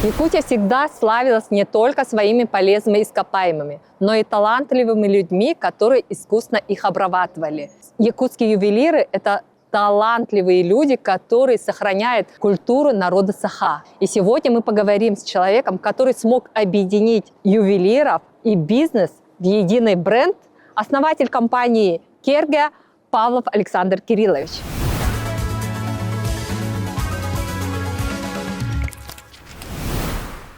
Якутия всегда славилась не только своими полезными ископаемыми, но и талантливыми людьми, которые искусно их обрабатывали. Якутские ювелиры – это талантливые люди, которые сохраняют культуру народа Саха. И сегодня мы поговорим с человеком, который смог объединить ювелиров и бизнес в единый бренд, основатель компании «Кергя» Павлов Александр Кириллович.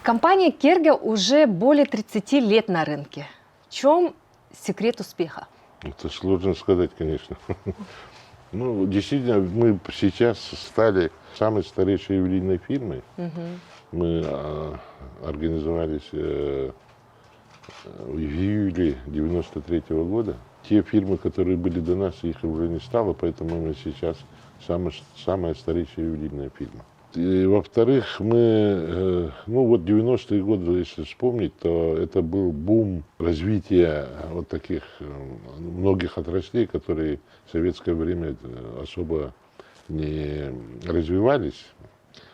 Компания «Кергя» уже более 30 лет на рынке. В чем секрет успеха? Это сложно сказать, конечно. Ну, действительно, мы сейчас стали самой старейшей ювелирной фирмой. Мы организовались в июле 93-го года. Те фирмы, которые были до нас, их уже не стало, поэтому мы сейчас самая старейшая ювелирная фирма. И, во-вторых, мы, ну вот 90-е годы, если вспомнить, то это был бум развития вот таких многих отраслей, которые в советское время особо не развивались.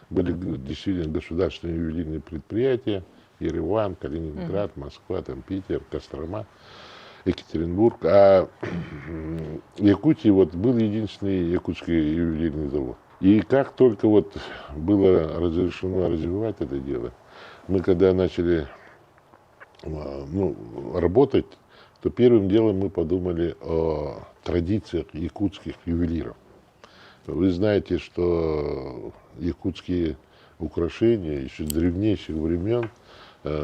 Были действительно государственные ювелирные предприятия: Ереван, Калининград, Москва, там, Питер, Кострома, Екатеринбург. А в Якутии вот был единственный якутский ювелирный завод. И как только вот было разрешено развивать это дело, мы когда начали работать, то первым делом мы подумали о традициях якутских ювелиров. Вы знаете, что якутские украшения еще с древнейших времен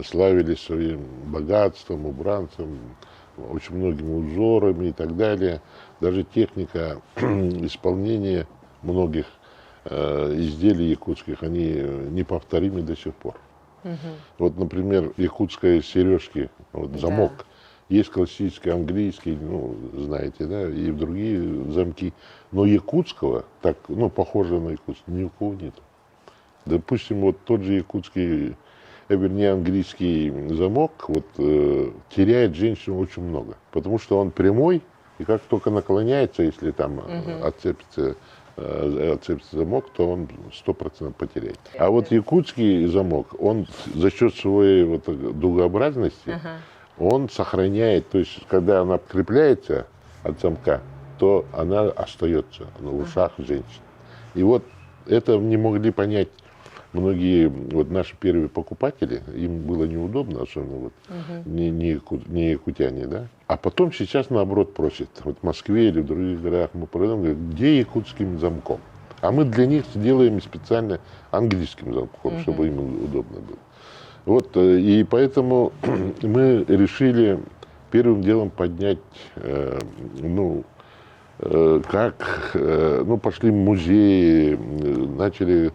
славились своим богатством, убранством, очень многими узорами и так далее. Даже техника исполнения многих изделий якутских, они неповторимы до сих пор. Вот, например, якутские сережки, вот, замок. Да. Есть классический английский, ну, знаете, да, и другие замки. Но якутского, так, ну, похожего на якутский, ни у кого нет. Допустим, вот тот же якутский, вернее, английский замок, вот, теряет женщину очень много. Потому что он прямой, и как только наклоняется, если там отцепится замок, то он 100% потеряет. А вот якутский замок, он за счет своей вот дугообразности, он сохраняет, то есть когда она крепляется от замка, то она остается в ушах женщин. И вот это не могли понять многие вот наши первые покупатели, им было неудобно, особенно вот не якутяне, да. А потом сейчас наоборот просят, вот в Москве или в других городах мы продаем, говорят, где якутским замком? А мы для них делаем специально английским замком, чтобы им удобно было. Вот, и поэтому мы решили первым делом поднять, пошли в музеи, начали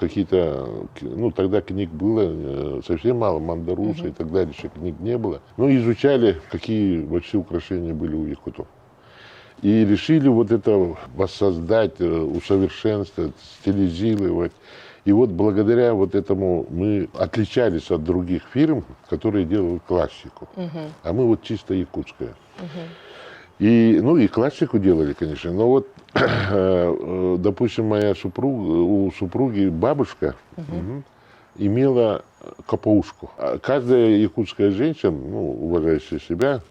какие-то, ну, тогда книг было совсем мало, Мандаруса и так далее, еще книг не было. Ну, изучали, какие вообще украшения были у якутов. И решили вот это воссоздать, усовершенствовать, стилизировать. И вот благодаря вот этому мы отличались от других фирм, которые делали классику. А мы вот чисто якутская. И, ну, и классику делали, конечно, но вот, допустим, у супруги бабушка имела копоушку. Каждая якутская женщина, ну, уважающая себя,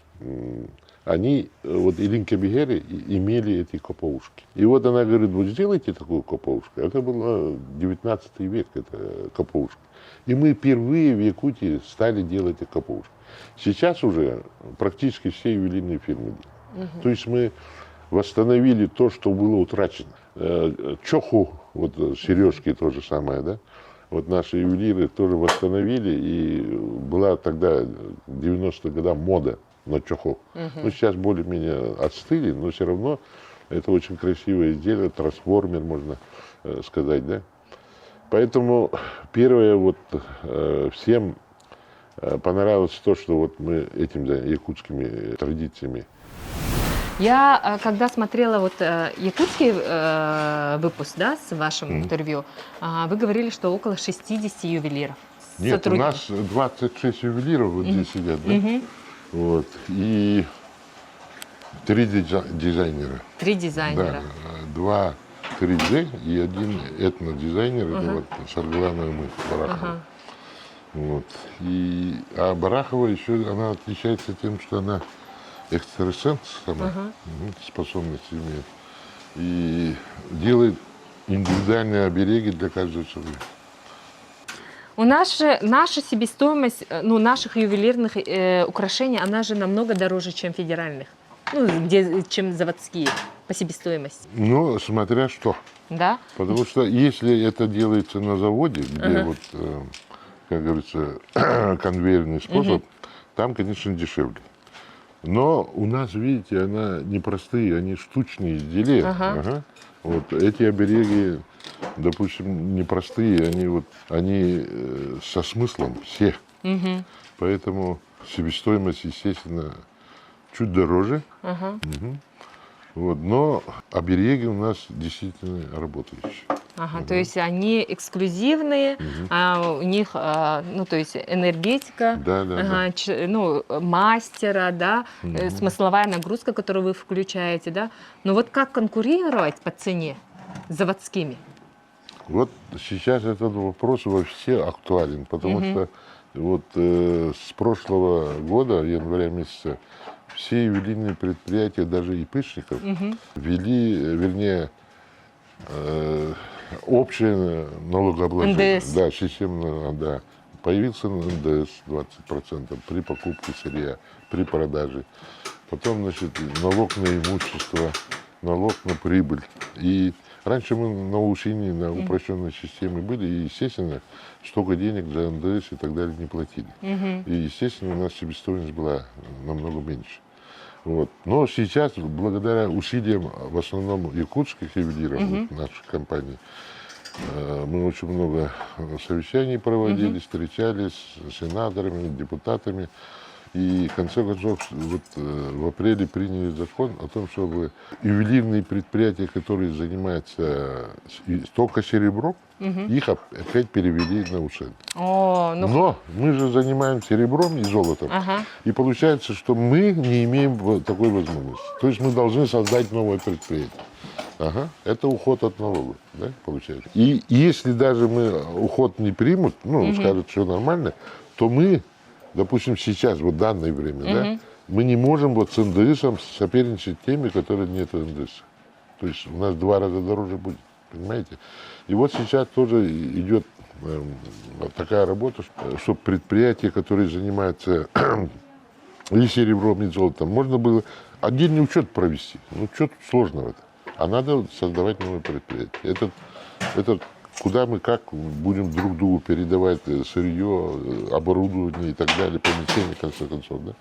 они, вот Илинка Бигери, имели эти копоушки. И вот она говорит, вот сделайте такую копоушку. Это был 19 век, это копоушка. И мы впервые в Якутии стали делать эти копоушки. Сейчас уже практически все ювелирные фирмы делают. То есть мы восстановили то, что было утрачено. Чоху, вот сережки то же самое, да. Вот наши ювелиры тоже восстановили, и была тогда, в 90-е годы, мода на чоху. Ну, сейчас более-менее отстыли, но все равно это очень красивое изделие, трансформер, можно сказать, да. Поэтому первое, вот всем понравилось то, что вот мы этим якутскими традициями. Я, когда смотрела вот якутский выпуск, да, с вашим интервью, вы говорили, что около 60 ювелиров. Нет, у нас 26 ювелиров вот здесь сидят, да? Вот. И 3 дизайнера. 3 дизайнера. Да, 2 3D и 1 этнодизайнер, это вот Саргаланова мы, Барахова. Вот. А Барахова еще она отличается тем, что она экстрасенс сама, способности имеет. И делает индивидуальные обереги для каждого человека. У нас же наша себестоимость, ну, наших ювелирных украшений, она же намного дороже, чем федеральных, ну, чем заводские по себестоимости. Ну, смотря что. Да? Потому что если это делается на заводе, где вот, как говорится, конвейерный способ, там, конечно, дешевле. Но у нас, видите, она непростые, они штучные изделия. Вот эти обереги, допустим, непростые, они со смыслом все. Поэтому себестоимость, естественно, чуть дороже. Вот, но обереги у нас действительно работающие. То есть они эксклюзивные, у них, ну, то есть энергетика, ну, мастера, да, смысловая нагрузка, которую вы включаете, да. Но вот как конкурировать по цене с заводскими? Вот сейчас этот вопрос вообще актуален, потому что вот с прошлого года, января месяца, все ювелирные предприятия, даже ИПшников, ввели, вернее, общее налогообложение. НДС. Да, системно, да. Появился НДС 20% при покупке сырья, при продаже. Потом, значит, налог на имущество, налог на прибыль. И раньше мы на улучшении, на упрощенной системе были, и, естественно, столько денег за НДС и так далее не платили. И, естественно, у нас себестоимость была намного меньше. Вот. Но сейчас, благодаря усилиям, в основном, якутских ювелиров, наших компаний, мы очень много совещаний проводили, встречались с сенаторами, депутатами. И, в конце концов, вот, в апреле приняли закон о том, чтобы ювелирные предприятия, которые занимаются только серебром, их опять перевели на УСН. Но мы же занимаемся серебром и золотом. И получается, что мы не имеем такой возможности. То есть мы должны создать новое предприятие. Это уход от налогов, да, получается. И если даже мы уход не примут, ну, скажут, что нормально, то мы, допустим, сейчас, вот в данное время, да, мы не можем вот с НДСом соперничать с теми, которые нет НДС. То есть у нас в 2 раза дороже будет, понимаете? И вот сейчас тоже идет такая работа, чтобы предприятия, которые занимаются и серебром, и золотом, можно было отдельный учет провести. Ну, что тут сложного-то? А надо создавать новые предприятия. Это куда мы как будем друг другу передавать сырье, оборудование и так далее, помещение, в конце концов. Да?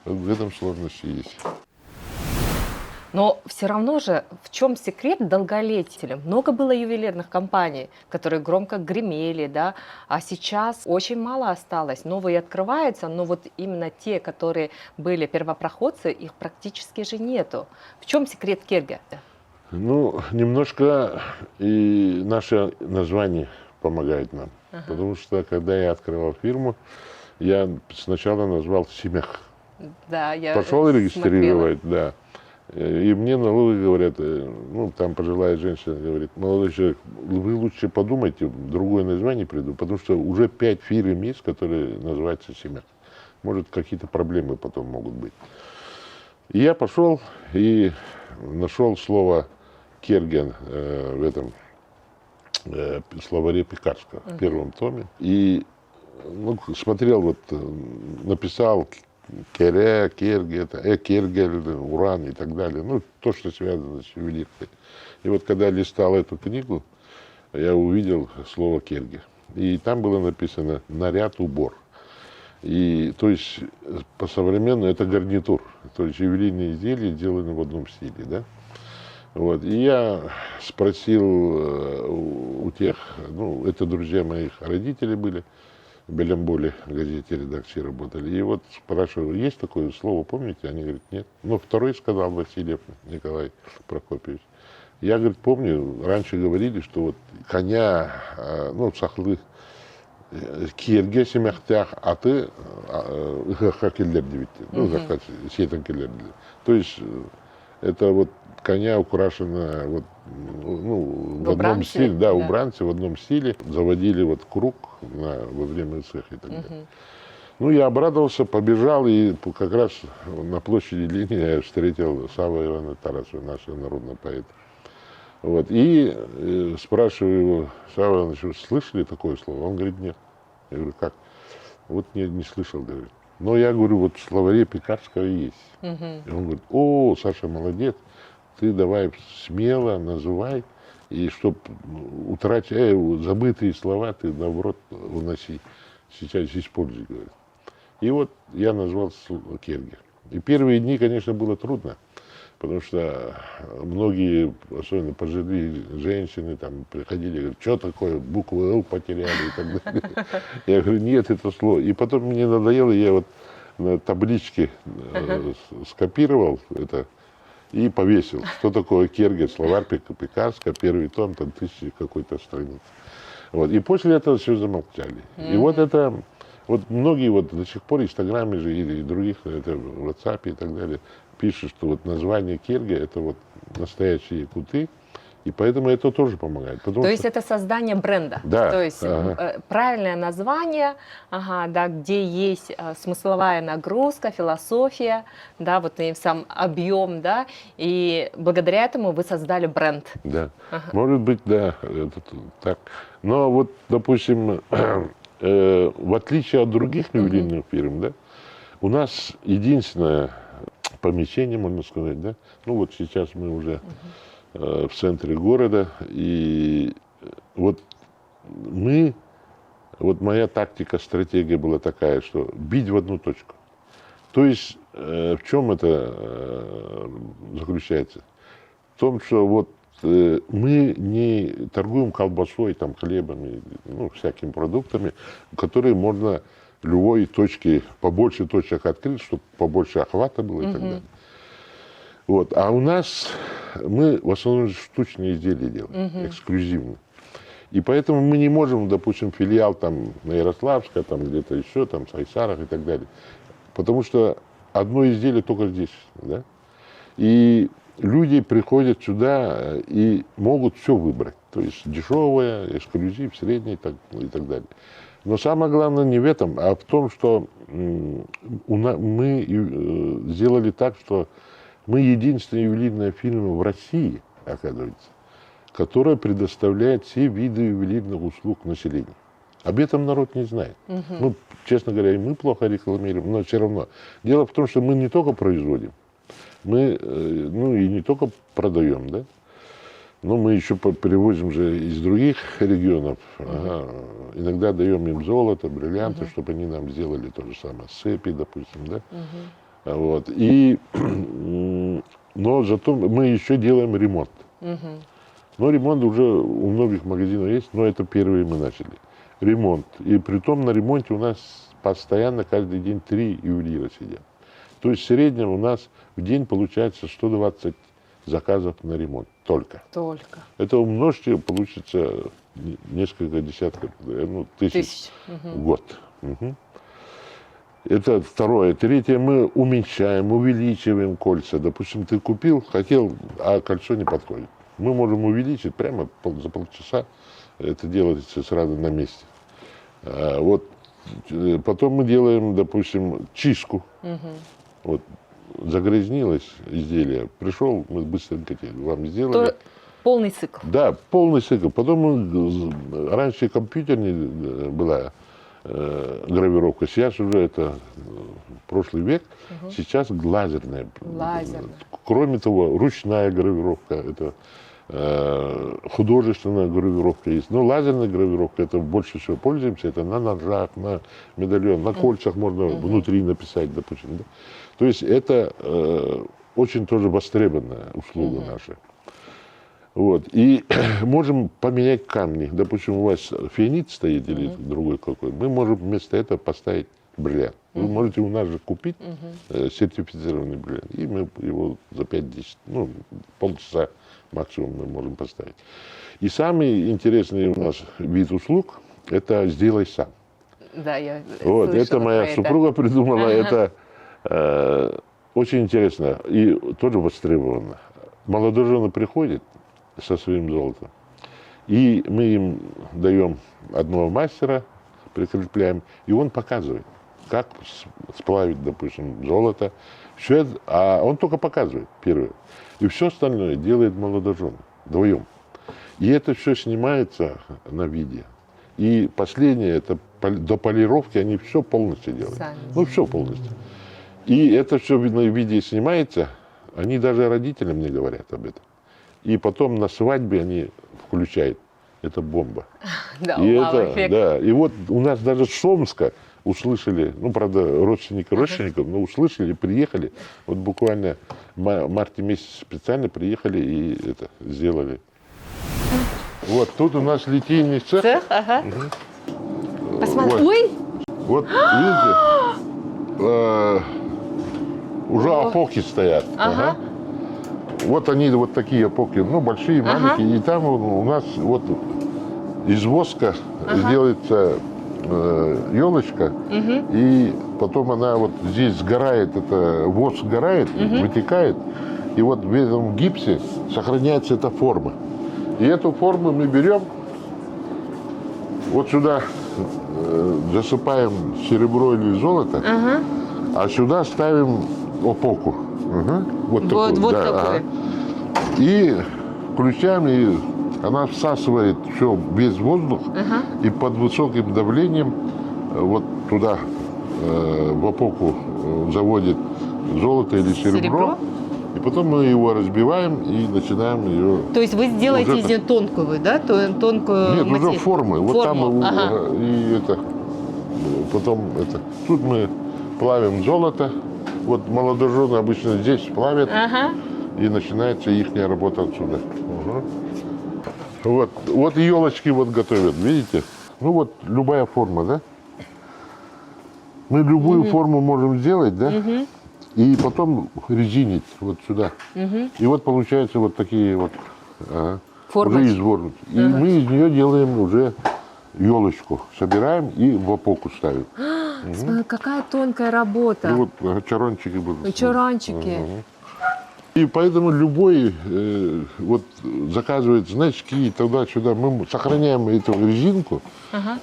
В этом сложности есть. Но все равно же, в чем секрет долголетия? Много было ювелирных компаний, которые громко гремели, да, а сейчас очень мало осталось. Новые открываются, но вот именно те, которые были первопроходцы, их практически же нету. В чем секрет Кирге? Ну, немножко и наше название помогает нам. Потому что, когда я открывал фирму, я сначала назвал Семях. Да, я пошел регистрировать, да. И мне налоговые говорят, ну, там пожилая женщина говорит, молодой человек, вы лучше подумайте, другое название приду, потому что уже 5 фирм есть, которые называются Семях. Может, какие-то проблемы потом могут быть. И я пошел и нашел слово Керген в этом словаре Пекарского, в первом томе. И ну, смотрел, вот, написал Кере, Керге, Кергель, Уран и так далее. Ну, то, что связано с ювелиркой. И вот когда листал эту книгу, я увидел слово Керге. И там было написано «наряд, убор». И, то есть, по-современному это гарнитур. То есть, ювелирные изделия сделаны в одном стиле, да? Вот. И я спросил у тех, ну, это друзья моих родителей были, в Белемболе, в газете редакции работали. И вот спрашиваю, есть такое слово, помните? Они говорят, нет. Ну, второй сказал Васильев Николай Прокопьевич. Я, говорит, помню, раньше говорили, что вот коня, ну, сахлы, Кирге семяхтях, а ты хакеллер девять. Ну, заказ сетен келлер. То есть Это вот коня украшена вот, ну, в одном убранце, стиле, да, да. убранцы в одном стиле. Заводили вот круг во время цеха и так далее. Ну, я обрадовался, побежал, и как раз на площади Ленина я встретил Савва Ивана Тарасова, нашего народного поэта. Вот, и спрашиваю его: Савва Иванович, вы слышали такое слово? Он говорит: нет. Я говорю: как? Вот не слышал, говорит. Но я говорю, вот в словаре Пекарского есть. И он говорит: о, Саша, молодец, ты давай смело называй, и чтоб забытые слова ты, наоборот, уноси. Сейчас используй, говорит. И вот я назвал Керги. И первые дни, конечно, было трудно, потому что многие, особенно пожилые женщины, там приходили и говорят: что такое, букву «Л» потеряли и так далее. Я говорю: нет, это слово. И потом мне надоело, я вот на табличке скопировал это и повесил. Что такое Керги, словарь Пекарского, первый том, там 1000 какой-то страниц. Вот. И после этого все замолчали. И вот это, вот многие вот до сих пор в Инстаграме же или других, это в WhatsApp и так далее, пишут, что вот название Керги это вот настоящие якуты, и поэтому это тоже помогает. То есть это создание бренда. Да. То есть правильное название, да, где есть смысловая нагрузка, философия, да, вот и сам объем, да, и благодаря этому вы создали бренд. Да. Может быть, да, это так. Но вот, допустим, в отличие от других ювелирных фирм, да, у нас единственное помещение, можно сказать, да, ну вот сейчас мы уже в центре города, и вот моя тактика, стратегия была такая, что бить в одну точку. То есть в чем это заключается? В том, что вот мы не торгуем колбасой, там, хлебом, ну, всякими продуктами, которые можно любой точке, побольше точек открыть, чтобы побольше охвата было и так далее. Вот. А у нас мы в основном штучные изделия делаем, эксклюзивно. И поэтому мы не можем, допустим, филиал там на Ярославска, там где-то еще, там в Сайсарах и так далее. Потому что одно изделие только здесь, да? И люди приходят сюда и могут все выбрать. То есть дешевое, эксклюзив, средний и так далее. Но самое главное не в этом, а в том, что мы сделали так, что мы единственная ювелирная фирма в России, оказывается, которая предоставляет все виды ювелирных услуг населению. Об этом народ не знает. Ну, честно говоря, и мы плохо рекламируем, но все равно. Дело в том, что мы не только производим, мы, ну, и не только продаем, да, но мы еще привозим же из других регионов. Иногда даем им золото, бриллианты, чтобы они нам сделали то же самое, цепи, допустим, да. Вот. Но зато мы еще делаем ремонт. Но ремонт уже у многих магазинов есть, но это первые мы начали. Ремонт. И притом на ремонте у нас постоянно каждый день 3 ювелира сидят. То есть в среднем у нас в день получается 120 заказов на ремонт. Только. Это умножьте, получится несколько десятков, ну, тысяч в год. Это второе. Третье, мы уменьшаем, увеличиваем кольца. Допустим, ты купил, хотел, а кольцо не подходит. Мы можем увеличить прямо за полчаса. Это делается сразу на месте. Вот. Потом мы делаем, допустим, чистку. Вот. Загрязнилось изделие. Пришел, мы быстренько вам сделали. Полный цикл. Да, полный цикл. Потом раньше компьютерная была гравировка. Сейчас уже это прошлый век. Сейчас лазерная. Кроме того, ручная гравировка. Это художественная гравировка есть. Но лазерная гравировка, это больше всего пользуемся. Это на ножах, на медальон, на кольцах можно внутри написать, допустим. Да? То есть это очень тоже востребованная услуга наша. Вот. И можем поменять камни. Допустим, у вас фианит стоит или другой какой. Мы можем вместо этого поставить бриллиант. Вы можете у нас же купить сертифицированный бриллиант. И мы его за 5-10, ну, полчаса максимум мы можем поставить. И самый интересный у нас вид услуг – это «сделай сам». Да, я вот, это моя супруга придумала. Это очень интересно и тоже востребовано. Молодожены приходят со своим золотом, и мы им даем одного мастера, прикрепляем, и он показывает, как сплавить, допустим, золото. Все это, а он только показывает первое. И все остальное делает молодожен вдвоем. И это все снимается на видео. И последнее, это до полировки они все полностью делают. Сами. Ну, все полностью. И это все на видео снимается, они даже родителям не говорят об этом. И потом на свадьбе они включают. Это бомба. Да, И вау-эффект. да. И вот у нас даже с Омска услышали, ну, правда, родственники родственников, но услышали, приехали. Вот буквально в марте месяце специально приехали и это сделали. Вот тут у нас литейный цех. Цех, ага. Посмотри. Вот. Ой! Вот видите, уже опоки стоят. Ага. Вот они вот такие опоки, ну, большие, маленькие. И там у нас вот из воска делается елочка, и потом она вот здесь сгорает, это воск сгорает, вытекает, и вот в этом гипсе сохраняется эта форма. И эту форму мы берем, вот сюда засыпаем серебро или золото, а сюда ставим опоку. Вот такую. Да, такой. И включаем, и она всасывает все, весь воздух, и под высоким давлением вот туда в опоку заводит золото или серебро. И потом мы его разбиваем и начинаем ее... То есть вы сделаете уже из нее тонкую, да? Тонкую Нет, материю? уже формы. Вот там Форму, и это... Потом это... Тут мы плавим золото. Вот молодожены обычно здесь плавят. И начинается их работа отсюда. Вот елочки вот готовят, видите? Ну вот любая форма, да? Мы любую форму можем сделать, да? И потом резинить вот сюда. И вот получается вот такие вот уже изворнуты. И мы из нее делаем уже елочку. Собираем и в опоку ставим. Смотри, какая тонкая работа. И вот чарончики будут. Чаранчики. И поэтому любой вот заказывает значки туда-сюда. Мы сохраняем эту резинку.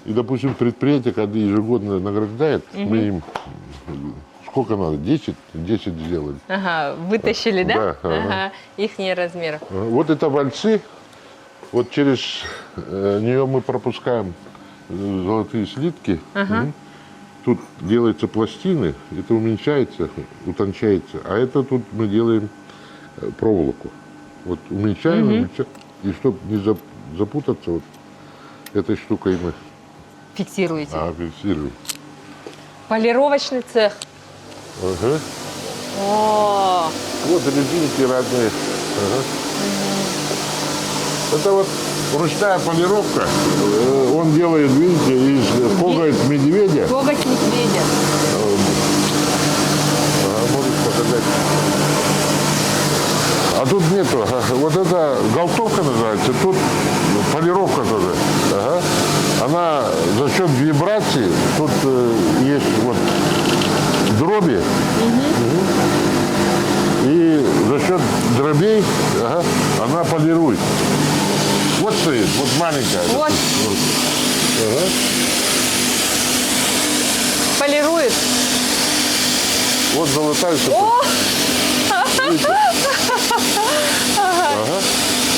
И, допустим, предприятие, когда ежегодно награждает, мы им сколько надо? 10 сделали. Вытащили, да? Да. Ихние размеры. Вот это вальцы. Вот через нее мы пропускаем золотые слитки. Тут делаются пластины, это уменьшается, утончается. А это тут мы делаем проволоку. Вот уменьшаем, и чтобы не запутаться, вот этой штукой мы Фиксируете. фиксируем. Полировочный цех. О, Вот резинки разные. Это вот ручная полировка. Он делает, видите, из коготь медведя. коготь медведя. Можешь показать. А тут нету. Вот это галтовка называется, тут полировка тоже. Она за счет вибрации, тут есть вот дроби. И за счет дробей она полирует. Вот стоит, вот маленькая. Вот. Полирует. Вот золотая.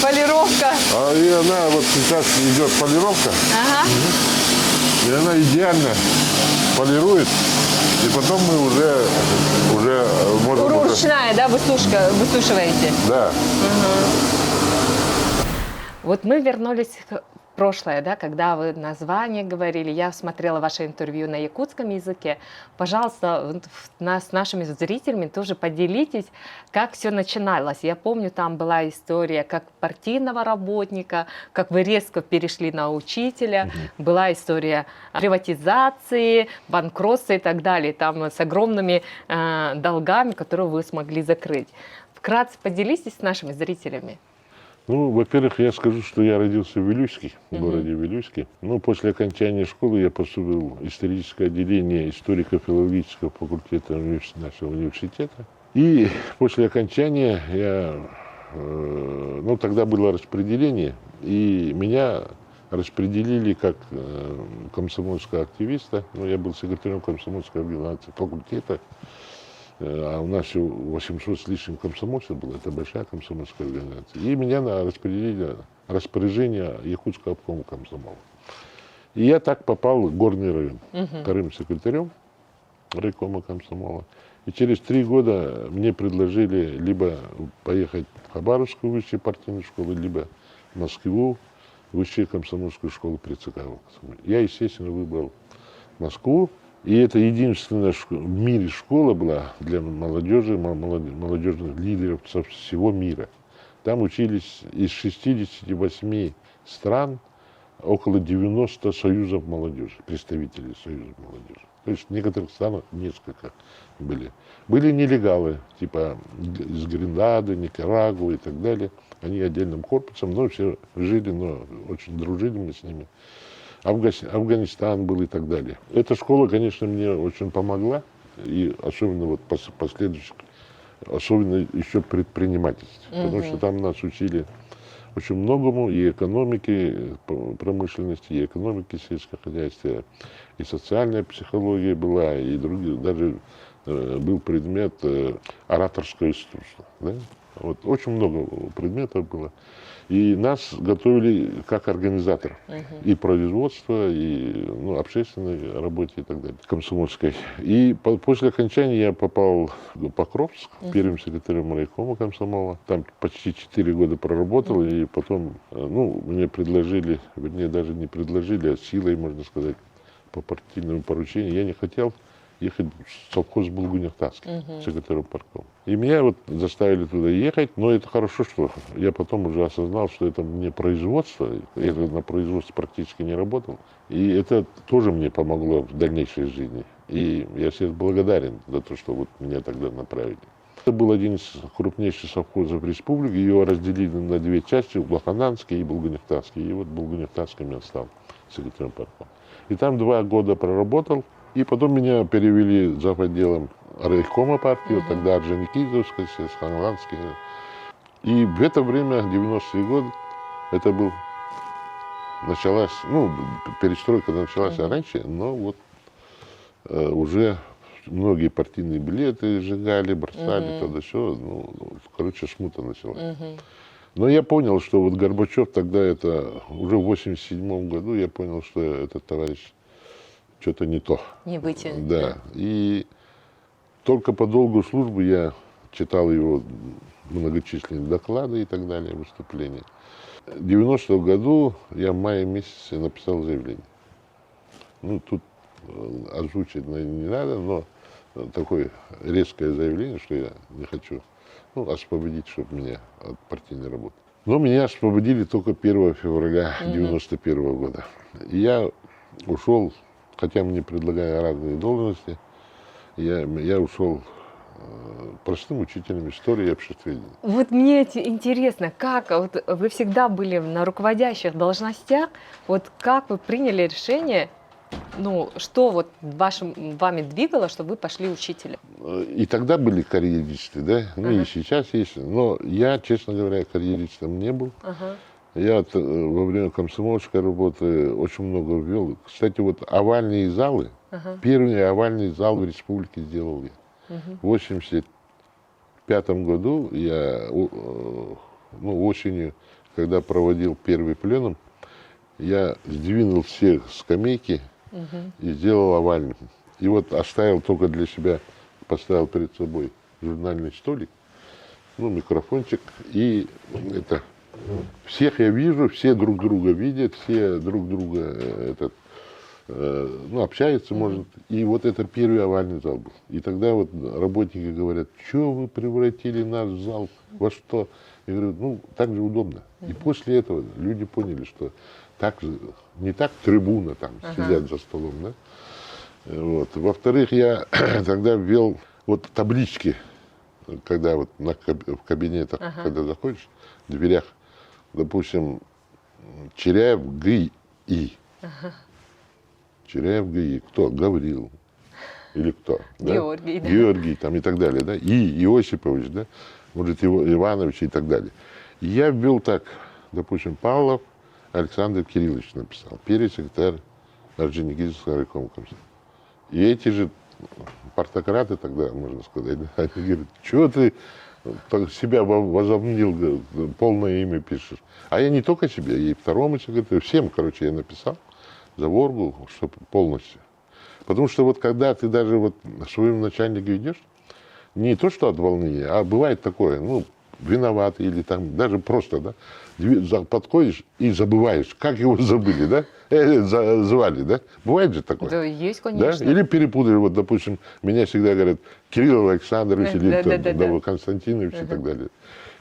Полировка. И она вот сейчас идет полировка. И она идеально полирует. И потом мы уже можем... Ручная, да, высушиваете? Да. Вот мы вернулись в прошлое, да, когда вы название говорили, я смотрела ваше интервью на якутском языке. Пожалуйста, с нашими зрителями тоже поделитесь, как все начиналось. Я помню, там была история как партийного работника, как вы резко перешли на учителя, была история приватизации, банкротства и так далее, там с огромными долгами, которые вы смогли закрыть. Вкратце поделитесь с нашими зрителями. Ну, во-первых, я скажу, что я родился в Вилюйске, в городе Вилюйске. Ну, после окончания школы я поступил в историческое отделение историко-филологического факультета нашего университета. И после окончания ну, тогда было распределение, и меня распределили как комсомольского активиста. Ну, я был секретарем комсомольской организации факультета, а у нас всего 800 с лишним комсомольцев было, это большая комсомольская организация. И меня распределили распоряжение Якутского обкома комсомола. И я так попал в Горный район, вторым секретарем райкома комсомола. И через 3 года мне предложили либо поехать в Хабаровскую высшую партийную школу, либо в Москву, высшую комсомольскую школу при ЦК. Я, естественно, выбрал Москву. И это единственная в мире школа была для молодежи, молодежных лидеров со всего мира. Там учились из 68 стран около 90 союзов молодежи, представителей союзов молодежи. То есть в некоторых странах несколько были. Были нелегалы, типа из Гренады, Никарагуа и так далее. Они отдельным корпусом, но все жили, но очень дружили мы с ними. Афганистан был и так далее. Эта школа, конечно, мне очень помогла, и особенно вот последующих, особенно еще предпринимательстве, потому что там нас учили очень многому, и экономики промышленности, и экономики сельского хозяйства, и социальная психология была, и другие, даже был предмет ораторское искусство. Да? Вот, очень много предметов было. И нас готовили как организатор и производства, и общественной работе и так далее, комсомольской. И после окончания я попал в Покровск, первым секретарем райкома комсомола. Там почти 4 года проработал, и потом мне предложили, вернее, даже не предложили, а силой, можно сказать, по партийному поручению. Я не хотел ехать в совхоз Булгунихтасский, секретарем парком. И меня вот заставили туда ехать, но это хорошо, что я потом уже осознал, что это не производство, я на производстве практически не работал, и это тоже мне помогло в дальнейшей жизни. И я всем благодарен за то, что вот меня тогда направили. Это был один из крупнейших совхозов республики, его разделили на 2 части, Блохананский и Булгунихтасский, и вот Булгунихтасским я стал секретарем парком. И там 2 года проработал. И потом меня перевели зав. Отделом райкома партии, вот тогда Орджоникидзевская, Сханландский. И в это время, 90-е годы, это был, началась, перестройка началась раньше, но вот уже многие партийные билеты сжигали, бросали, тогда все, короче, смута началась. Но я понял, что вот Горбачев тогда, это уже в 87 году, я понял, что этот товарищ что-то не то. Не вытянет. Да. И только по долгу службы я читал его многочисленные доклады и так далее, выступления. В 90-м году я в мае месяце написал заявление. Тут озвучить не надо, но такое резкое заявление, что я не хочу освободить, чтобы меня от партийной работы. Но меня освободили только 1 февраля 91 года. И я ушел. Хотя мне предлагали разные должности, я ушел простым учителем истории и обществоведения. Вот мне интересно, как вот вы всегда были на руководящих должностях, вот как вы приняли решение, что вот вами двигало, чтобы вы пошли учителем? И тогда были карьеристы, да, и сейчас есть, но я, честно говоря, карьеристом не был. Я во время комсомольской работы очень много ввел. Кстати, вот овальные залы, первый овальный зал в республике сделал я. В 1985 году я осенью, когда проводил первый пленум, я сдвинул все скамейки и сделал овальным. И вот оставил только для себя, поставил перед собой журнальный столик, микрофончик и это... Всех я вижу, все друг друга видят, все друг друга общаются, может. И вот это первый овальный зал был. И тогда вот работники говорят, что вы превратили наш зал во что? Я говорю, так же удобно. И после этого люди поняли, что так же, не так трибуна там сидят за столом, да? Вот. Во-вторых, я тогда ввел вот таблички, когда вот в кабинетах, когда заходишь, в дверях, допустим, Черяев ГИ. Черяев ГИ. Кто? Гаврил. или кто? Да? Георгий, да. Георгий там и так далее, да? И Иосипович, да? Может, Иванович и так далее. И я ввел так, допустим, Павлов Александр Кириллович написал, первый секретарь Орджоникидзевского райкома комсомола. И эти же партократы тогда, можно сказать, да, они говорят, чего ты так себя возомнил, говорит, полное имя пишешь. А я не только себе, и второму секретарю, всем, короче, я написал за Воргу, чтобы полностью. Потому что вот когда ты даже вот своим начальником идешь, не то что от волнения, а бывает такое, ну, виноват или там даже просто, да, подходишь и забываешь, как его забыли, да, звали, да, бывает же такое. Да, есть, Да? конечно. Или перепутали, вот, допустим, меня всегда говорят Кирилл Александрович или Да. Константинович и так далее.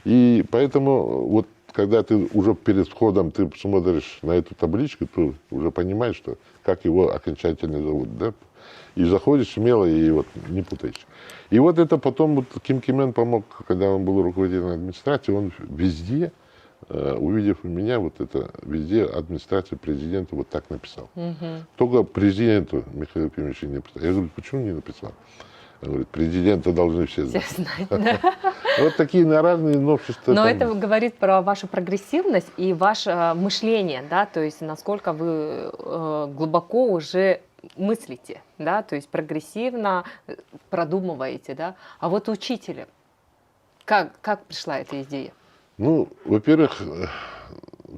И поэтому вот когда ты уже перед входом ты смотришь на эту табличку, ты уже понимаешь, что как его окончательно зовут, да, и заходишь смело и вот не путаешь. И вот это потом вот Ким Ким Ын помог, когда он был руководителем администрации, он везде, увидев меня, вот это везде администрация президента вот так написал. Только президенту Михаилу Ефимовичу не написал. Я говорю, почему не написал? Он говорит, президента должны все Все знать. знать, да. Вот такие на разные новшества. Но там. это говорит про вашу прогрессивность и ваше мышление, да, то есть насколько вы глубоко уже мыслите, да, то есть прогрессивно продумываете, да. А вот учителя, как пришла эта идея? Ну, во-первых,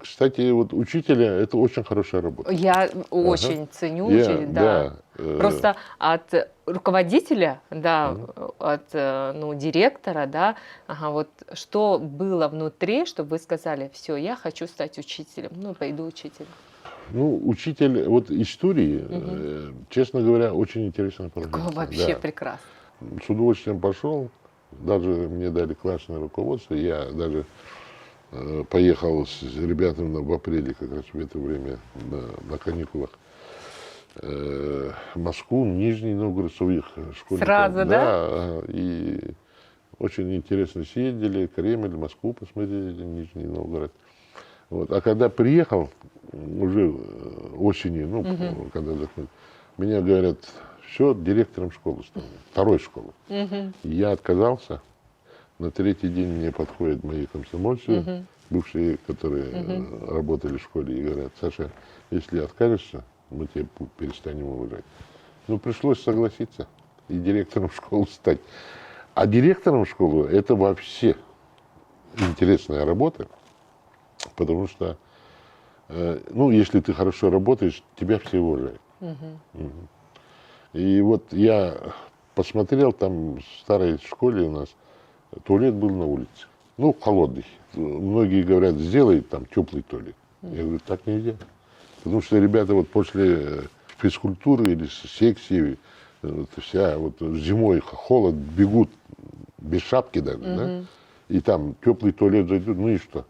кстати, вот учителя это очень хорошая работа. Я очень ценю учителя, да. Да. Просто от руководителя, да, от ну, директора, да, ага, вот что было внутри, чтобы вы сказали, все, я хочу стать учителем, ну, пойду учителем. Ну, учитель вот истории, честно говоря, очень интересно профессия. Вообще Да. прекрасно. С удовольствием пошел, даже мне дали классное руководство, я даже поехал с ребятами в апреле, как раз в это время, на каникулах, в Москву, Нижний Новгород, своих школьников. Сразу, да? И очень интересно съездили, Кремль, Москву посмотрели, Нижний Новгород. Вот. А когда приехал, уже осенью, ну, когда закончил, меня говорят, все, директором школы стал, второй школы. Я отказался. На третий день мне подходят мои комсомольцы, бывшие, которые работали в школе, и говорят, Саша, если откажешься, мы тебя перестанем уважать. Ну, пришлось согласиться и директором школы стать. А директором школы это вообще интересная работа, потому что, ну, если ты хорошо работаешь, тебя все уважают. И вот я посмотрел, там в старой школе у нас туалет был на улице. Ну, холодный. Многие говорят, сделай там теплый туалет. Я говорю, так нельзя. Потому что ребята вот после физкультуры или секции, вот, вся вот зимой холод, бегут без шапки даже, да? И там теплый туалет зайдет, ну и что?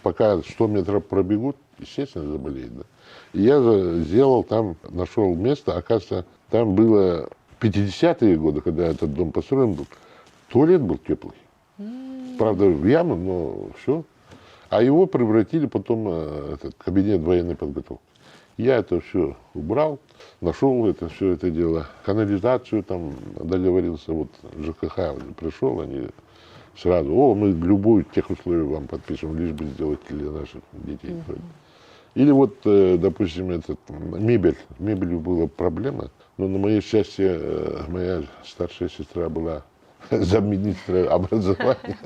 Пока 100 метров пробегут, естественно, заболеют, да? И я сделал там, нашел место, оказывается, там было 50-е годы, когда этот дом построен был, туалет был теплый. Правда, в яму, но все. А его превратили потом в этот кабинет военной подготовки. Я это все убрал, нашел это все это дело, канализацию там договорился, вот ЖКХ пришел, они сразу, мы любую тех условий вам подпишем, лишь бы сделать для наших детей. Или вот, допустим, мебелью была проблема, но на мое счастье, моя старшая сестра была замминистра образования.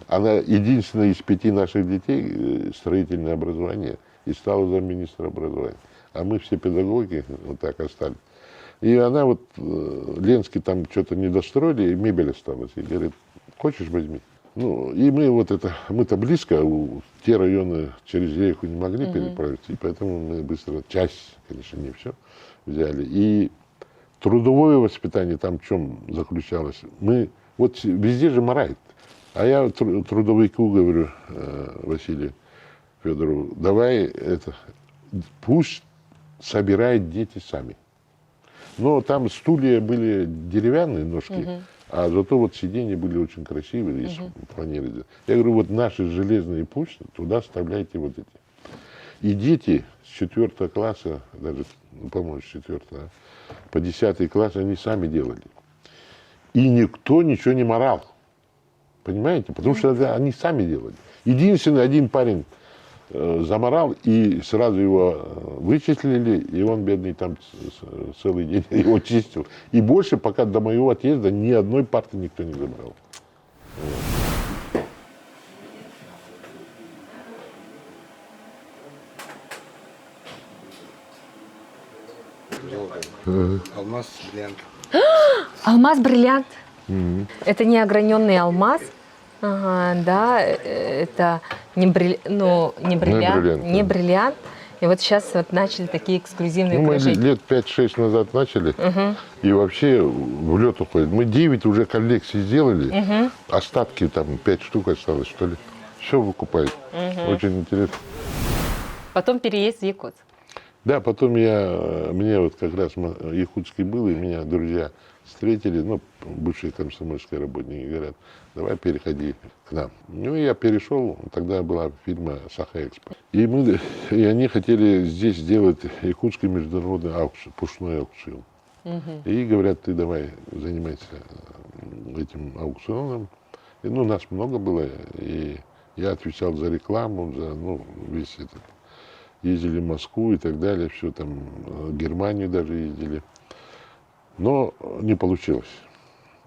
Она единственная из 5 наших детей строительное образование и стала замминистра образования. А мы все педагоги вот так остались. И она вот, Ленский там что-то не достроили, и мебель осталась. И говорит, хочешь, возьми. Ну, и мы вот это, мы-то близко, те районы через реку не могли переправиться, и поэтому мы быстро, часть, конечно, не все, взяли. И трудовое воспитание там в чем заключалось? Мы, вот везде же морает. А я трудовику говорю, Василию Федорову, давай это, пусть собирают дети сами. Но там стулья были деревянные ножки, а зато вот сиденья были очень красивые, из фанеры. Я говорю, вот наши железные пусть, туда вставляйте вот эти. И дети с 4 класса, даже, по-моему, с 4, по 10 класс они сами делали. И никто ничего не морал. Понимаете? Потому что это они сами делали. Единственный один парень заморал, и сразу его вычислили, и он, бедный, там целый день его чистил. И больше, пока до моего отъезда, ни одной парты никто не забрал. Алмаз, бриллиант. Алмаз-бриллиант. Это не ограненный алмаз. Ага, да, это не, не бриллиант, Не бриллиант, да. И вот сейчас вот начали такие эксклюзивные Мы украшения. лет 5-6 назад начали, и вообще в лед уходит. Мы 9 уже коллекций сделали, остатки там 5 штук осталось, что ли. Все выкупают. Очень интересно. Потом переезд в Якутск. Да, потом мне вот как раз якутский был, и меня друзья встретили, ну, бывшие комсомольские работники, говорят, давай переходи к нам. Ну, и я перешел, тогда была фирма «Саха-Экспо». И они хотели здесь сделать якутский международный аукцион, пушной аукцион. И говорят, ты давай занимайся этим аукционом. И, ну, нас много было, и я отвечал за рекламу, за, ну, весь этот. Ездили в Москву и так далее, все там, в Германию даже ездили. Но не получилось.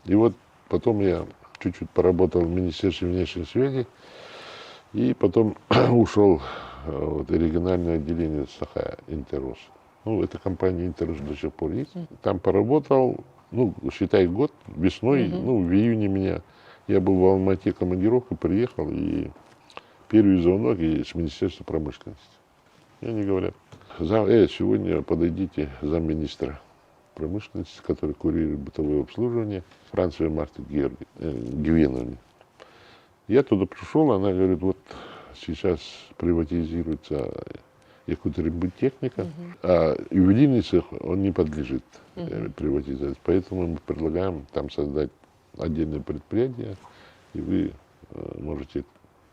И вот потом я чуть-чуть поработал в Министерстве внешней связи, и потом ушел в региональное отделение Саха Интерос. Ну, эта компания Интерос до сих пор есть. Там поработал, ну, считай, год, весной, ну, в июне я был в Алмате командировкой, приехал, и первый звонок с Министерства промышленности. И они говорят, сегодня подойдите замминистра промышленности, который курирует бытовое обслуживание, Франция Марта Гевеновна. Я туда пришел, она говорит, вот сейчас приватизируется Якутрембыттехника, а ювелирный цех, он не подлежит приватизации. Поэтому мы предлагаем там создать отдельное предприятие, и вы можете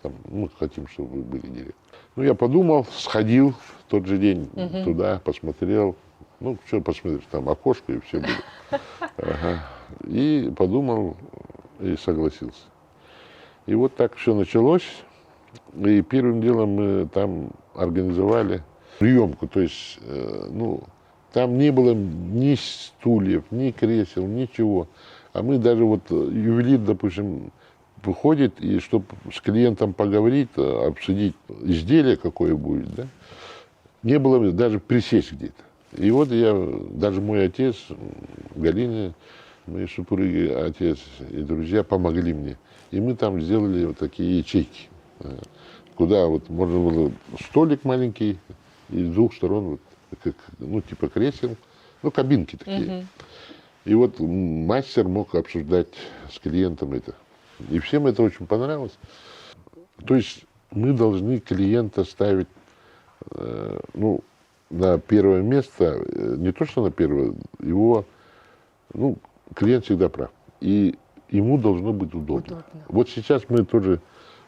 там, мы хотим, чтобы вы были директором. Ну, я подумал, сходил в тот же день туда, посмотрел. Ну, что посмотришь, там окошко и все было. Ага. И подумал, и согласился. И вот так все началось. И первым делом мы там организовали приемку. То есть, ну, там не было ни стульев, ни кресел, ничего. А мы даже вот ювелир, допустим, выходит, и чтобы с клиентом поговорить, обсудить изделие, какое будет, да, не было даже присесть где-то. И вот даже мой отец, Галина, мои супруги, отец и друзья помогли мне. И мы там сделали вот такие ячейки, куда вот можно было столик маленький, и с двух сторон, вот, как, ну, типа кресел, ну, кабинки такие. И вот мастер мог обсуждать с клиентом это. И всем это очень понравилось. То есть мы должны клиента ставить, ну, на первое место, не то что на первое, его, ну, клиент всегда прав. И ему должно быть удобно. Вот сейчас мы тоже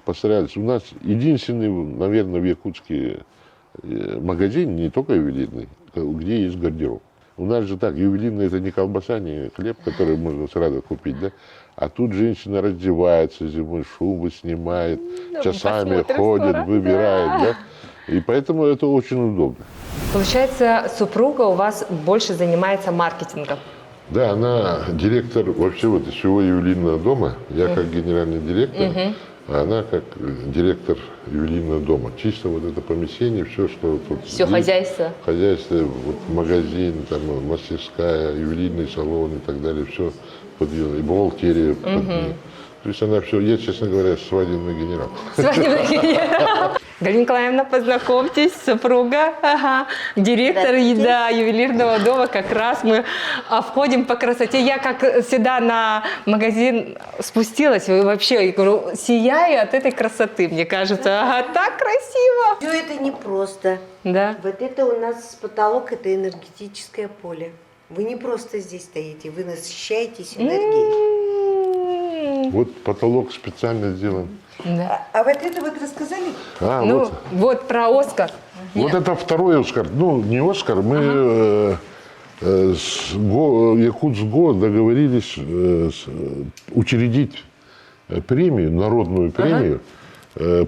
постарались. У нас единственный, наверное, в Якутске магазин, не только ювелирный, где есть гардероб. У нас же так, ювелирный это не колбаса, не хлеб, который можно сразу купить, да? А тут женщина раздевается зимой, шубы снимает, часами ходит, выбирает, да? И поэтому это очень удобно. Получается, супруга у вас больше занимается маркетингом. Да, она директор вообще вот всего ювелирного дома. Я как генеральный директор, а она как директор ювелирного дома. Чисто вот это помещение, все, что тут. Все есть, хозяйство. Хозяйство, вот магазин, там, мастерская, ювелирный салон и так далее, все под ее, и бухгалтерия под ней. То есть она все, я, честно говоря, свадебный генерал. Свадебный генерал. Галина Николаевна, познакомьтесь, супруга, директор ювелирного дома. Как раз мы входим по красоте. Я как всегда на магазин спустилась, и вообще, я говорю, сияю от этой красоты, мне кажется. Ага, так красиво. Все это непросто. Да. Вот это у нас потолок, это энергетическое поле. Вы не просто здесь стоите, вы насыщаетесь энергией. Вот потолок специально сделан. Да. А вот это вот рассказали? Ну, вот про Оскар. Вот это второй Оскар. Ну, не Оскар, мы Якутсго договорились учредить премию, народную премию,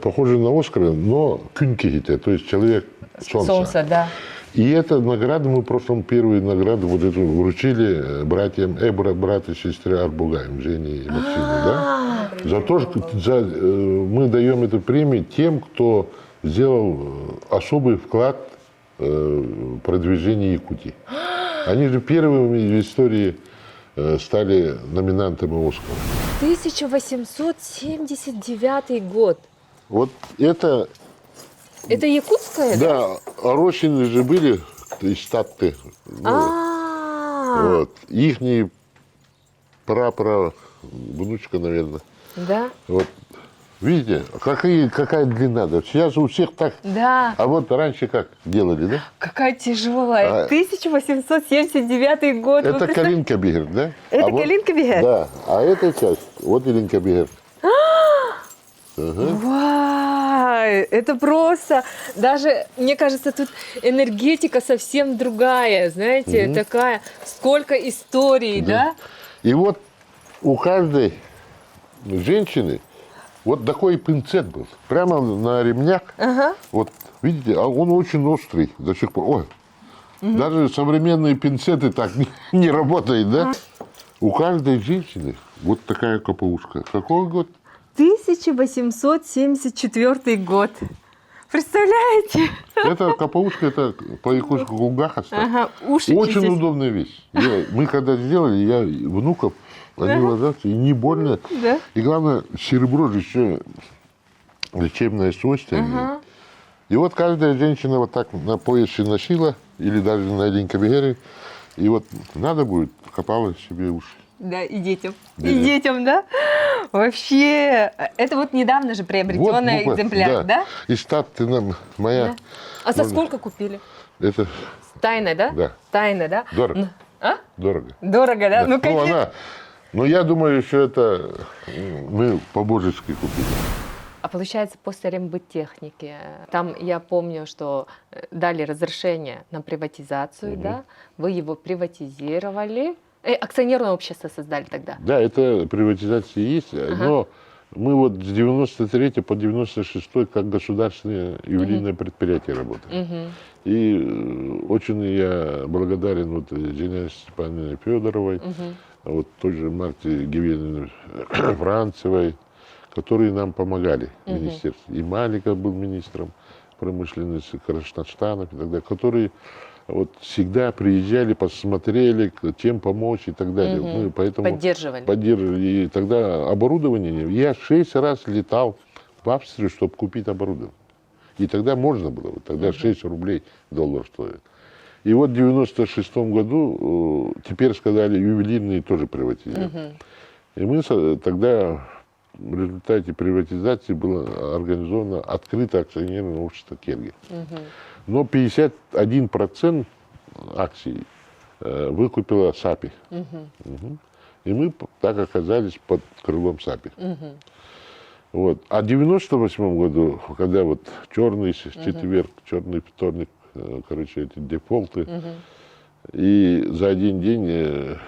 похожую на Оскара, но кюнкигите, то есть человек солнца. Солнце, да. И эту награду мы в прошлом первую награду вот эту вручили братьям, брат и сестре Арбугаем, Жене и Максиму, да? За то, что мы даем эту премию тем, кто сделал особый вклад в продвижение Якутии. Они же первыми в истории стали номинантами Оскара. 1879 год. Вот это, Это якутское? да, Рощины же были из статты. Вот. Ихний внучка, наверное. Да? Вот. Видите, какая длина, да? Сейчас у всех так. Да. А вот раньше как делали, да? Какая тяжелая. 1879 год. Это Калинка-Бигер, да? Это вот, Калинка-Бигер? Да. А эта часть, вот Илинка-Бигер. Вау, это просто, даже, мне кажется, тут энергетика совсем другая, знаете, такая, сколько историй, да? И вот у каждой женщины вот такой пинцет был, прямо на ремнях. Ага. Вот, видите, а он очень острый до сих пор. Ой, даже современные пинцеты так не работают, да? У каждой женщины вот такая капушка. Какой год? 1874 год. Представляете? Это капушка, это по якутску гулгаха. Ага, уши Очень чистить. удобная вещь. Мы когда сделали, я внуков, они ложатся, и не больно. Да. И главное, серебро же еще лечебное свойство имеет. И вот каждая женщина вот так на поясе носила, или даже на Илинка-Бигере, и вот надо будет, копала себе уши. Да, и детям. Да. И детям, да? Вообще, это вот недавно же приобретенный Вот, экземпляр, да? И статты нам моя. Да. А за сколько купили? Это Тайна, да? Да. Тайна, да? дорого. А? Дорого. Дорого, да? Да. Ну, какие? Но я думаю, что это мы по-божески купили. А получается, после рембыттехники, там я помню, что дали разрешение на приватизацию, да? Вы его приватизировали. Акционерное общество создали тогда. Да, это приватизация есть, но мы вот с 93 по 96 как государственное ювелирное предприятие работаем. И очень я благодарен вот Зинаиде Степановне Федоровой, вот той же Марте Гевелиной Францевой, которые нам помогали в министерстве. И Маликов был министром промышленности, Красноштанов и так далее, которые вот всегда приезжали, посмотрели, чем помочь и так далее. Мы поэтому поддерживали. И тогда оборудование. Я 6 раз летал в Австрию, чтобы купить оборудование. И тогда можно было. Тогда 6 рублей доллар стоит. И вот в 96 году теперь сказали, ювелирные тоже приватизируют. И мы тогда в результате приватизации было организовано открытое акционерное общество Керги. Но 51% акций выкупила САПИ. И мы так оказались под крылом САПИ. Вот. А в 98 году, когда вот черный четверг, черный вторник, короче, эти дефолты, и за один день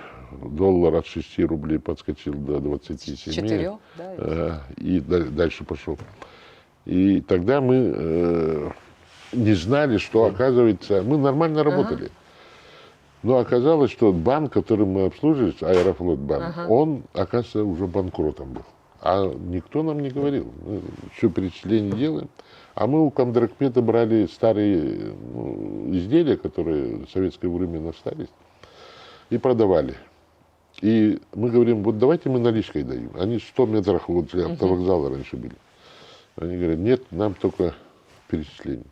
доллар от 6 рублей подскочил до 27. 4, да? И дальше пошел. И тогда мы не знали, что, оказывается, мы нормально работали. Но оказалось, что банк, который мы обслуживали, Аэрофлотбанк, он, оказывается, уже банкротом был. А никто нам не говорил. Мы все перечисления делаем. А мы у Комдрагмета брали старые изделия, которые в советское время остались, и продавали. И мы говорим, вот давайте мы наличкой дадим. Они 100 метров от автовокзала раньше были. Они говорят, нет, нам только перечисление.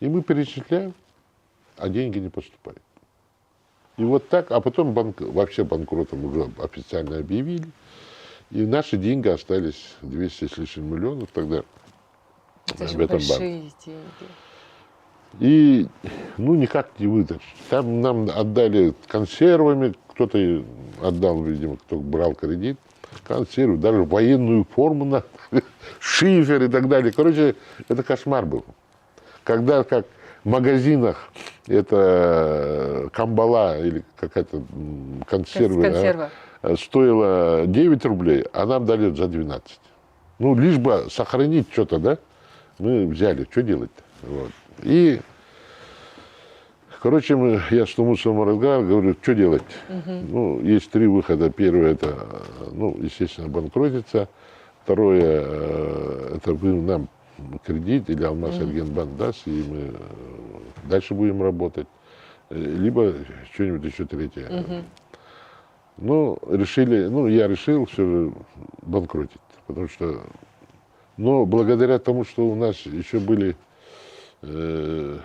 И мы перечисляем, а деньги не поступают. И вот так, а потом вообще банкротом уже официально объявили. И наши деньги остались 200 с лишним миллионов тогда Это же в этом большие банке. деньги. И, никак не вытащить. Там нам отдали консервами, кто-то отдал, видимо, кто брал кредит, консервы, даже военную форму, шифер и так далее. Короче, это кошмар был. Когда как в магазинах это камбала или какая-то консерва, Консерва. стоила 9 рублей, а нам дали за 12. Ну, лишь бы сохранить что-то, да, мы взяли, что делать-то? Вот. И, короче, я с Тумусовым разговаривал, говорю, что делать? Ну, есть 3 выхода. Первый, это, ну, естественно, банкротиться. Второе, это вы нам кредит или Алмаз-Эргенбанк даст, и мы дальше будем работать. Либо что-нибудь еще третье. Ну, решили, ну, я решил все же банкротить, потому что, но благодаря тому, что у нас еще были, ну,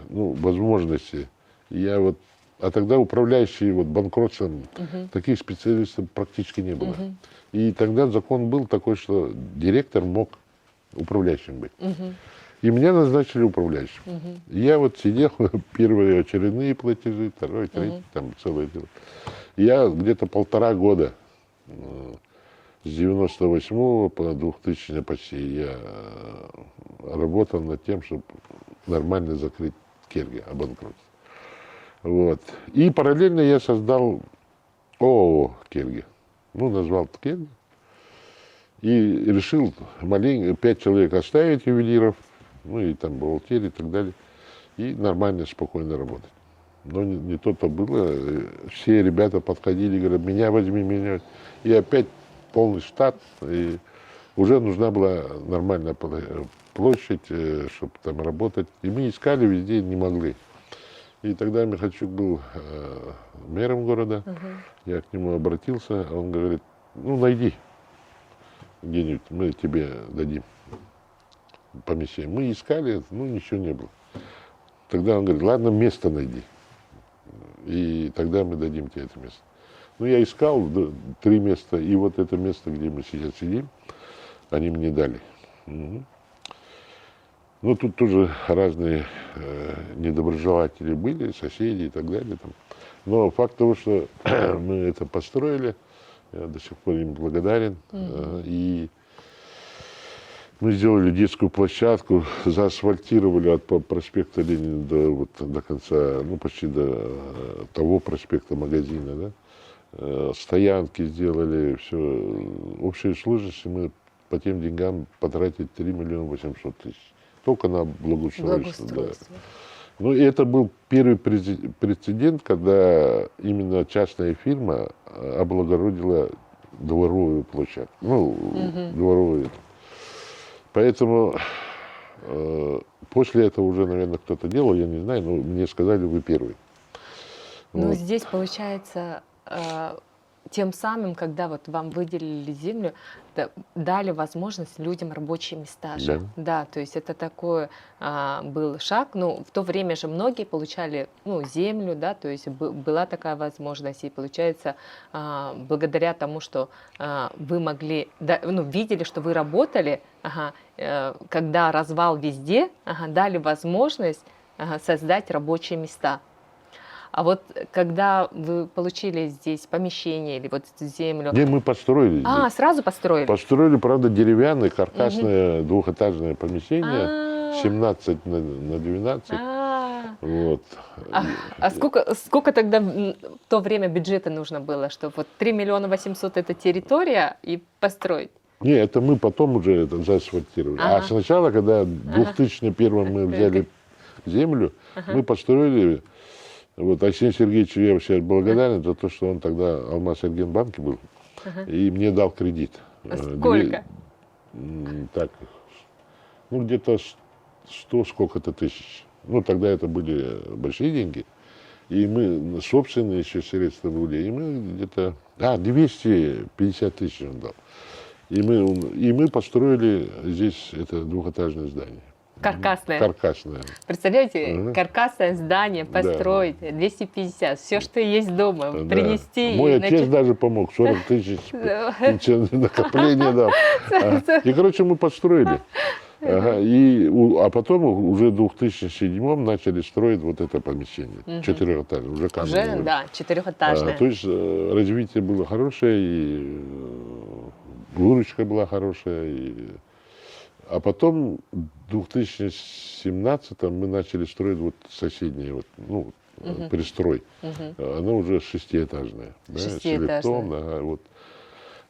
возможности, я вот, а тогда управляющие вот банкротством, таких специалистов практически не было. И тогда закон был такой, что директор мог управляющим быть. И меня назначили управляющим. Я вот сидел, первые очередные платежи, второй, третий, там целое дело. Я где-то 1,5 года, с 98 по 2000 почти, я работал над тем, чтобы нормально закрыть Керги, обанкротство. Вот. И параллельно я создал ООО Керги. Ну, назвал Керги. И решил маленько 5 человек оставить ювелиров, ну и там бухгалтерии и так далее, и нормально, спокойно работать. Но не то-то было. Все ребята подходили, говорят, меня возьми, меня. И опять полный штат. И уже нужна была нормальная площадь, чтобы там работать. И мы искали везде, не могли. И тогда Михальчук был мэром города. Я к нему обратился, а он говорит, ну, найди где-нибудь, мы тебе дадим помещение. Мы искали, ну, ничего не было. Тогда он говорит, ладно, место найди. И тогда мы дадим тебе это место. Ну, я искал 3 места, и вот это место, где мы сейчас сидим, они мне дали. Ну, тут тоже разные недоброжелатели были, соседи и так далее. Там. Но факт того, что мы это построили, я до сих пор им благодарен. И мы сделали детскую площадку, заасфальтировали от проспекта Ленина до конца, ну, почти до того проспекта магазина, да. Стоянки сделали, все. Общей сложности мы по тем деньгам потратили 3 800 000. Только на благоустройство. Да. Ну, и это был первый прецедент, когда именно частная фирма облагородила дворовую площадку. Ну, дворовую. Поэтому после этого уже, наверное, кто-то делал, я не знаю, но мне сказали, вы первый. Ну, Вот. здесь получается, тем самым, когда вот вам выделили землю, дали возможность людям рабочие места же. Да, то есть это такой был шаг. Ну, в то время же многие получали, ну, землю, да, то есть была такая возможность. И получается, благодаря тому, что вы могли, да, ну, видели, что вы работали, когда развал везде, дали возможность создать рабочие места. А вот когда вы получили здесь помещение или вот землю... Не, мы построили здесь. Сразу построили? Построили, правда, деревянное, каркасное, двухэтажное помещение, 17 на 12. Вот. А сколько тогда в то время бюджета нужно было, чтобы вот 3 800 000 это территория и построить? Не, это мы потом уже это заасфальтировали. А сначала, когда в 2001 мы взяли землю, мы построили... Вот Арсению Сергеевичу я вообще благодарен за то, что он тогда в Алмаз-Эргенбанке был и мне дал кредит. Сколько? Так, ну где-то 100 сколько-то тысяч. Ну тогда это были большие деньги. И мы собственные еще средства были. И мы где-то... 250 000 он дал. И мы построили здесь это двухэтажное здание. Каркасное. Каркасное. Представляете, каркасное здание построить, 250, все, что есть дома, принести. Мой отец даже помог, 40 000 накопления дал. И, короче, мы построили. А потом уже в 2007 начали строить вот это помещение, 4-этажное, уже каменное. Уже, да, 4-этажное. То есть развитие было хорошее, и выручка была хорошая, А потом в 2017 мы начали строить вот соседние, вот, ну, пристрой. Она уже шестиэтажная. Да, с Шестиэтажная. лифтом, да, вот.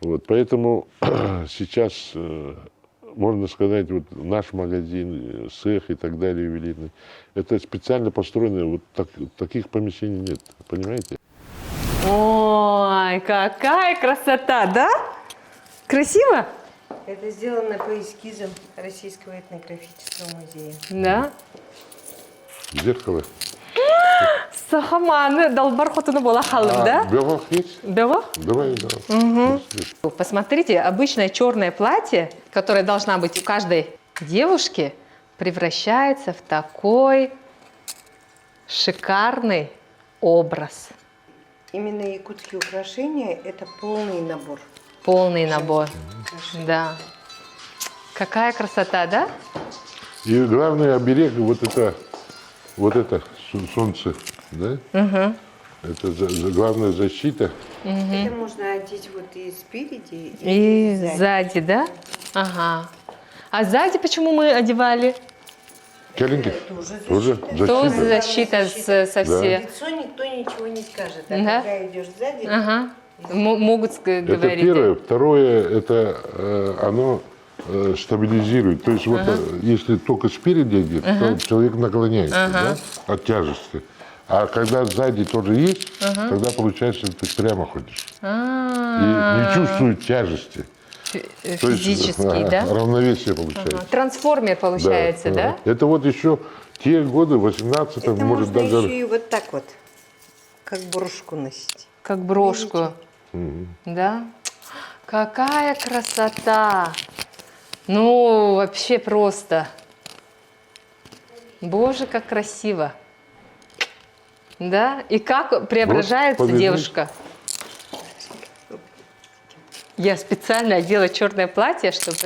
Вот, поэтому сейчас, можно сказать, вот наш магазин, цех и так далее, ювелирный, это специально построенные, вот таких помещений нет, понимаете? Ой, какая красота, да? Красиво? Это сделано по эскизам Российского этнографического музея. Да. Зеркало. Сахаманы долбархотуны бола халым, да? Белок есть? Да? Давай, да. Посмотрите, обычное черное платье, которое должна быть у каждой девушки, превращается в такой шикарный образ. Именно якутские украшения – это полный набор. Полный набор. Да. Какая красота, да? И главный оберег вот это солнце, да? Это главная защита. Это можно одеть вот и спереди, И сзади. сзади, да? Ага. А сзади почему мы одевали? Калинки Тоже защита. Тоже защита. защита со все. Лицо никто ничего не скажет, а Да. когда идешь сзади, Ага. Могут Это говорить. первое. Второе, это оно стабилизирует. То есть вот если только спереди идет, то человек наклоняется, да, от тяжести. А когда сзади тоже есть, тогда получается, что ты прямо ходишь. И не чувствует тяжести. То есть, Физический, да? Равновесие получается. Ага. Трансформер получается, да? Это вот еще те годы, 18-м, это может можно даже... еще и вот так вот, как брошку носить. Как брошку. Да? Какая красота! Ну, вообще просто. Боже, как красиво. Да? И как преображается побежишь. девушка. Я специально одела черное платье, чтобы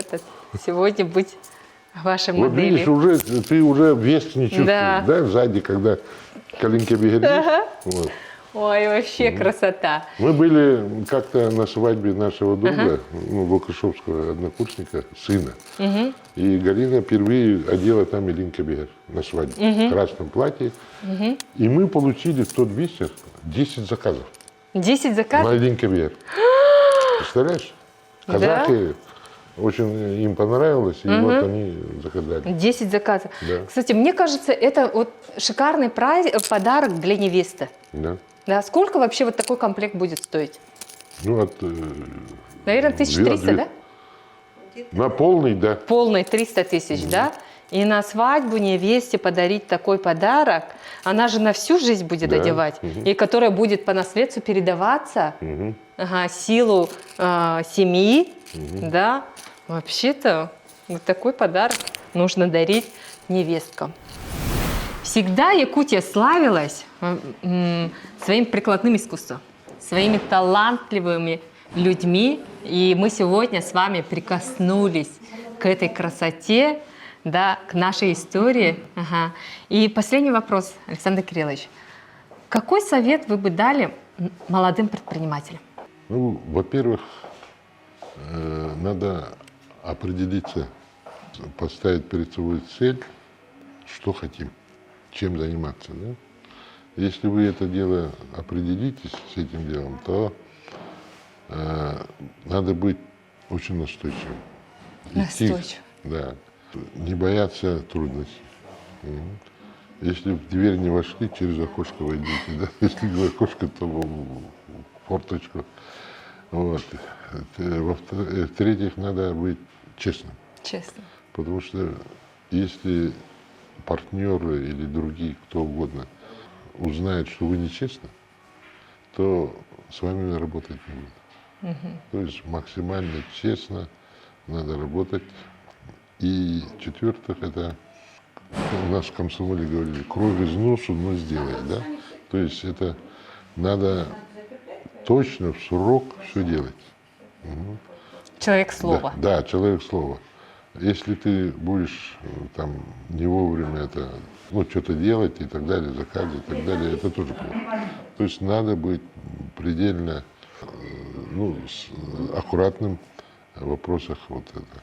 сегодня быть вашей Вот моделью. видишь, ты уже вес не чувствуешь, Да. да, сзади, когда коленки бегали. Вот. Ой, вообще красота. Мы были как-то на свадьбе нашего друга, Волкышевского однокурсника, сына. И Галина впервые одела там Илинка Бегер на свадьбе в красном платье. И мы получили в тот вечер 10 заказов 10 на заказов? Илинка Бегер. Представляешь? Казахи, очень им понравилось, и вот они заказали. 10 заказов. Да. Кстати, мне кажется, это вот шикарный подарок для невесты. Да. Да, сколько вообще вот такой комплект будет стоить? Ну, от, Наверное, 1300, да? На полный, да. Полный 300 тысяч, да? И на свадьбу невесте подарить такой подарок, она же на всю жизнь будет Да. одевать, и которая будет по наследству передаваться, силу семьи, да? Вообще-то вот такой подарок нужно дарить невесткам. Всегда Якутия славилась своим прикладным искусством, своими талантливыми людьми. И мы сегодня с вами прикоснулись к этой красоте, да, к нашей истории. Ага. И последний вопрос, Александр Кириллович. Какой совет вы бы дали молодым предпринимателям? Ну, во-первых, надо определиться, поставить перед собой цель, что хотим, чем заниматься. Да? Если вы это дело определитесь с этим делом, то надо быть очень настойчивым. Настойчивым. Да. Не бояться трудностей. Если в дверь не вошли, через окошко войдите. Да? Если в окошко, то в форточку. Вот. В-третьих, надо быть честным. Честно. Потому что если партнеры или другие, кто угодно, узнают, что вы нечестны, то с вами работать не будут. То есть максимально честно надо работать. И четвертых, это у нас в комсомоле говорили, кровь из носу, но сделай, да? То есть это надо точно в срок все делать. Человек слова. Да, человек слова. Если ты будешь там не вовремя это, что-то делать и так далее, заказы и так далее, это тоже плохо. То есть надо быть предельно аккуратным в вопросах вот это.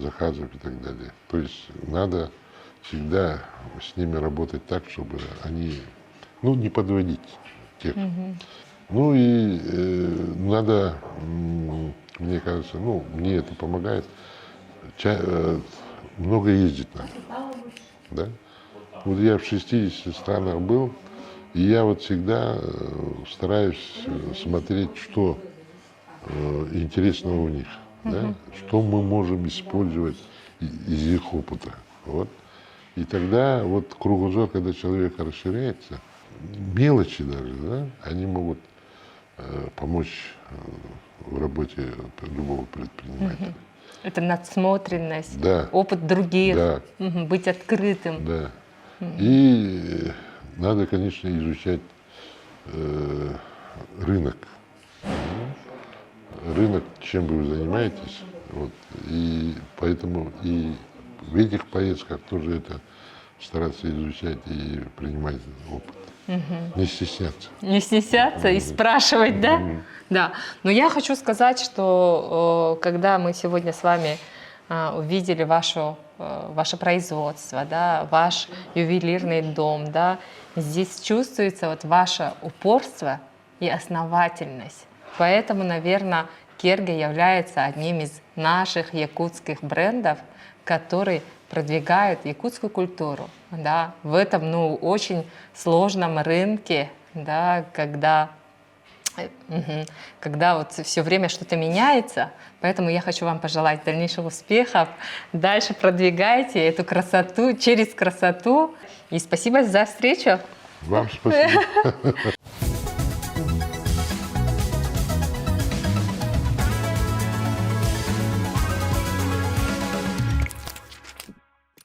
заказов и так далее. То есть надо всегда с ними работать так, чтобы они, ну, не подводить тех. Ну и надо, мне кажется, ну, мне это помогает, много ездить надо. Да? Вот я в 60 странах был, и я вот всегда стараюсь смотреть, что интересного у них, да? Что мы можем использовать из их опыта. Вот. И тогда вот кругозор, когда человек расширяется, мелочи даже, да, они могут помочь в работе любого предпринимателя. Это надсмотренность, Да. опыт других, Да. быть открытым. Да. И надо, конечно, изучать рынок. Рынок, чем вы занимаетесь. Вот. И поэтому и в этих поездках тоже это стараться изучать и принимать опыт. Не стесняться. Не стесняться и спрашивать, да? Да. Но я хочу сказать, что когда мы сегодня с вами увидели ваше производство, да, ваш ювелирный дом, да, здесь чувствуется вот ваше упорство и основательность. Поэтому, наверное, Керга является одним из наших якутских брендов, который продвигает якутскую культуру, да, в этом, ну, очень сложном рынке, да, когда вот все время что-то меняется. Поэтому я хочу вам пожелать дальнейших успехов. Дальше продвигайте эту красоту через красоту. И спасибо за встречу. Вам спасибо.